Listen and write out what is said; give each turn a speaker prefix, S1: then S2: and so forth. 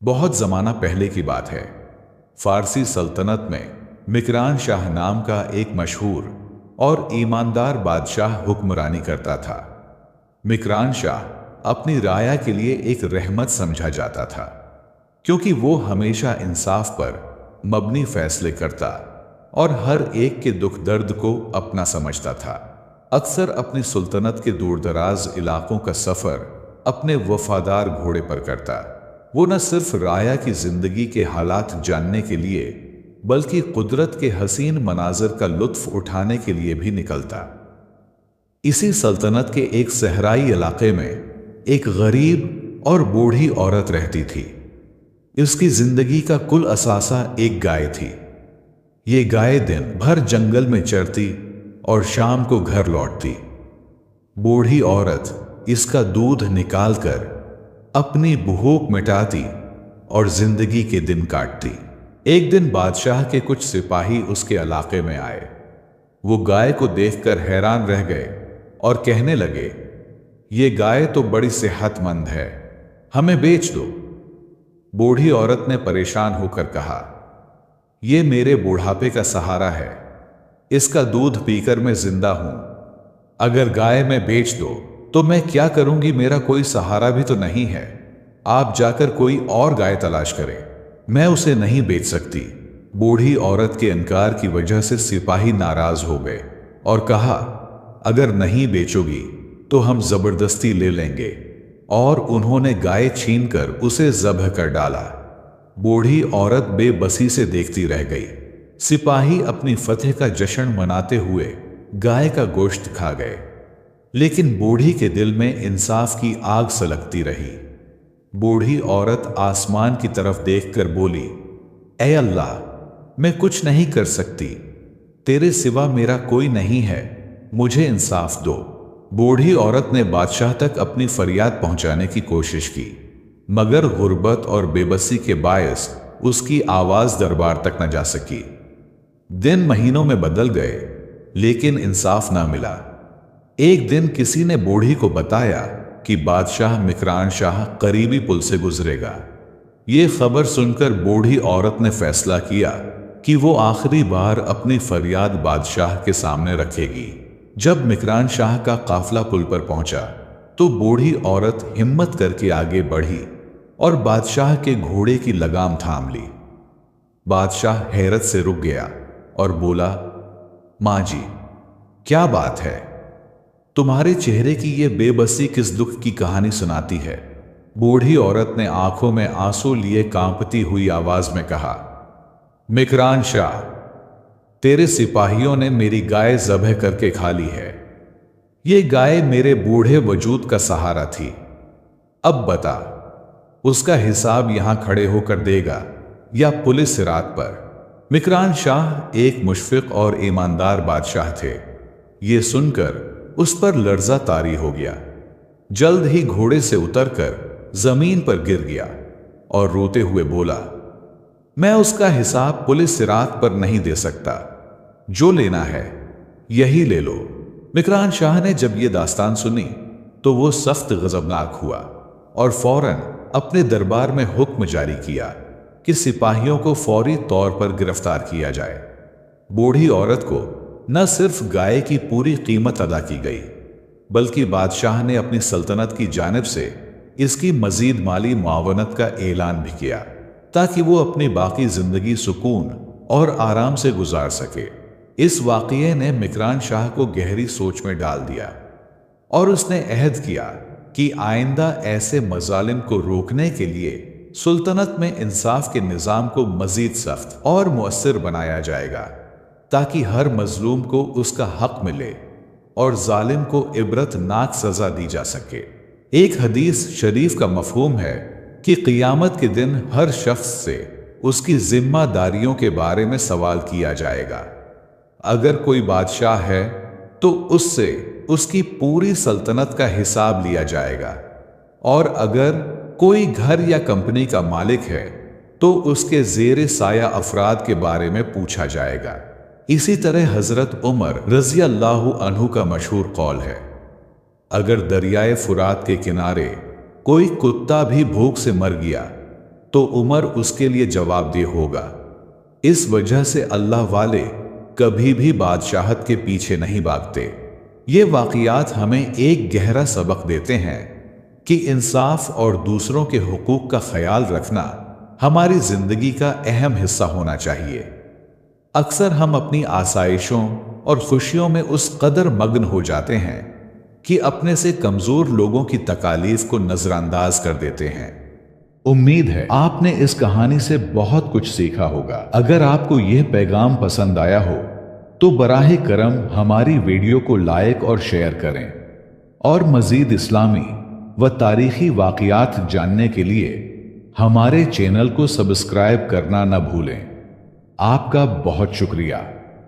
S1: बहुत ज़माना पहले की बात है। फारसी सल्तनत में मिकरान शाह नाम का एक मशहूर और ईमानदार बादशाह हुक्मरानी करता था। मिकरान शाह अपनी राया के लिए एक रहमत समझा जाता था, क्योंकि वो हमेशा इंसाफ पर मबनी फैसले करता और हर एक के दुख दर्द को अपना समझता था। अक्सर अपनी सुल्तनत के दूरदराज इलाकों का सफ़र अपने वफादार घोड़े पर करता। वो न सिर्फ राया की जिंदगी के हालात जानने के लिए बल्कि कुदरत के हसीन मनाजर का लुत्फ उठाने के लिए भी निकलता। इसी सल्तनत के एक सहराई इलाके में एक गरीब और बूढ़ी औरत रहती थी। उसकी जिंदगी का कुल असासा एक गाय थी। ये गाय दिन भर जंगल में चरती और शाम को घर लौटती। बूढ़ी औरत इसका दूध निकालकर अपनी भूख मिटाती और जिंदगी के दिन काटती। एक दिन बादशाह के कुछ सिपाही उसके इलाके में आए। वो गाय को देखकर हैरान रह गए और कहने लगे, ये गाय तो बड़ी सेहतमंद है, हमें बेच दो। बूढ़ी औरत ने परेशान होकर कहा, ये मेरे बुढ़ापे का सहारा है, इसका दूध पीकर मैं जिंदा हूं। अगर गाय में बेच दो तो मैं क्या करूंगी, मेरा कोई सहारा भी तो नहीं है। आप जाकर कोई और गाय तलाश करें, मैं उसे नहीं बेच सकती। बूढ़ी औरत के इनकार की वजह से सिपाही नाराज हो गए और कहा, अगर नहीं बेचोगी तो हम जबरदस्ती ले लेंगे। और उन्होंने गाय छीनकर उसे ज़ब्ह कर डाला। बूढ़ी औरत बेबसी से देखती रह गई। सिपाही अपनी फतह का जश्न मनाते हुए गाय का गोश्त खा गए, लेकिन बूढ़ी के दिल में इंसाफ की आग सलगती रही। बूढ़ी औरत आसमान की तरफ देखकर बोली, ऐ अल्लाह, मैं कुछ नहीं कर सकती, तेरे सिवा मेरा कोई नहीं है, मुझे इंसाफ दो। बूढ़ी औरत ने बादशाह तक अपनी फरियाद पहुंचाने की कोशिश की, मगर गुर्बत और बेबसी के बायस उसकी आवाज दरबार तक न जा सकी। दिन महीनों में बदल गए, लेकिन इंसाफ ना मिला। एक दिन किसी ने बूढ़ी को बताया कि बादशाह मिकरान शाह करीबी पुल से गुजरेगा। ये खबर सुनकर बूढ़ी औरत ने फैसला किया कि वो आखिरी बार अपनी फरियाद बादशाह के सामने रखेगी। जब मिकरान शाह का काफिला पुल पर पहुंचा तो बूढ़ी औरत हिम्मत करके आगे बढ़ी और बादशाह के घोड़े की लगाम थाम ली। बादशाह हैरत से रुक गया और बोला, माँ जी, क्या बात है? तुम्हारे चेहरे की ये बेबसी किस दुख की कहानी सुनाती है? बूढ़ी औरत ने आंखों में आंसू लिए कांपती हुई आवाज में कहा, मिकरान शाह, तेरे सिपाहियों ने मेरी गाय ज़ब्ह करके खा ली है। ये गाय मेरे बूढ़े वजूद का सहारा थी। अब बता, उसका हिसाब यहां खड़े होकर देगा या पुलिस सिरात पर? मिकरान शाह एक मुशफिक और ईमानदार बादशाह थे। ये सुनकर उस पर लर्जा तारी हो गया। जल्द ही घोड़े से उतरकर जमीन पर गिर गया और रोते हुए बोला, मैं उसका हिसाब पुलिस सिरात पर नहीं दे सकता, जो लेना है यही ले लो। मिकरान शाह ने जब ये दास्तान सुनी तो वो सख्त गजबनाक हुआ और फौरन अपने दरबार में हुक्म जारी किया कि सिपाहियों को फौरी तौर पर गिरफ्तार किया जाए। बूढ़ी औरत को न सिर्फ गाय की पूरी कीमत अदा की गई, बल्कि बादशाह ने अपनी सल्तनत की जानिब से इसकी मजीद माली मुआवनत का ऐलान भी किया, ताकि वो अपनी बाकी जिंदगी सुकून और आराम से गुजार सके। इस वाक़ये ने मिकरान शाह को गहरी सोच में डाल दिया और उसने अहद किया कि आइंदा ऐसे मजालिम को रोकने के लिए सुल्तनत में इंसाफ के निज़ाम को मजीद सख्त और मुअस्सिर बनाया जाएगा, ताकि हर मजलूम को उसका हक मिले और जालिम को इबरतनाक सजा दी जा सके। एक हदीस शरीफ का मफहूम है कि क़ियामत के दिन हर शख्स से उसकी जिम्मेदारियों के बारे में सवाल किया जाएगा। अगर कोई बादशाह है तो उससे उसकी पूरी सल्तनत का हिसाब लिया जाएगा, और अगर कोई घर या कंपनी का मालिक है तो उसके ज़ेरे साया अफराद के बारे में पूछा जाएगा। इसी तरह हजरत उमर रज़ी अल्लाहु अन्हु का मशहूर कौल है, अगर दरियाए फुरात के किनारे कोई कुत्ता भी भूख से मर गया तो उमर उसके लिए जवाबदेह होगा। इस वजह से अल्लाह वाले कभी भी बादशाहत के पीछे नहीं भागते। ये वाक़ियात हमें एक गहरा सबक देते हैं कि इंसाफ और दूसरों के हुकूक का ख्याल रखना हमारी जिंदगी का अहम हिस्सा होना चाहिए। अक्सर हम अपनी आसाइशों और खुशियों में उस कदर मग्न हो जाते हैं कि अपने से कमजोर लोगों की तकालीफ को नजरअंदाज कर देते हैं। उम्मीद है आपने इस कहानी से बहुत कुछ सीखा होगा। अगर आपको यह पैगाम पसंद आया हो तो बराहे करम हमारी वीडियो को लाइक और शेयर करें और मजीद इस्लामी व तारीखी वाक़ियात जानने के लिए हमारे चैनल को सब्सक्राइब करना न भूलें। आपका बहुत शुक्रिया।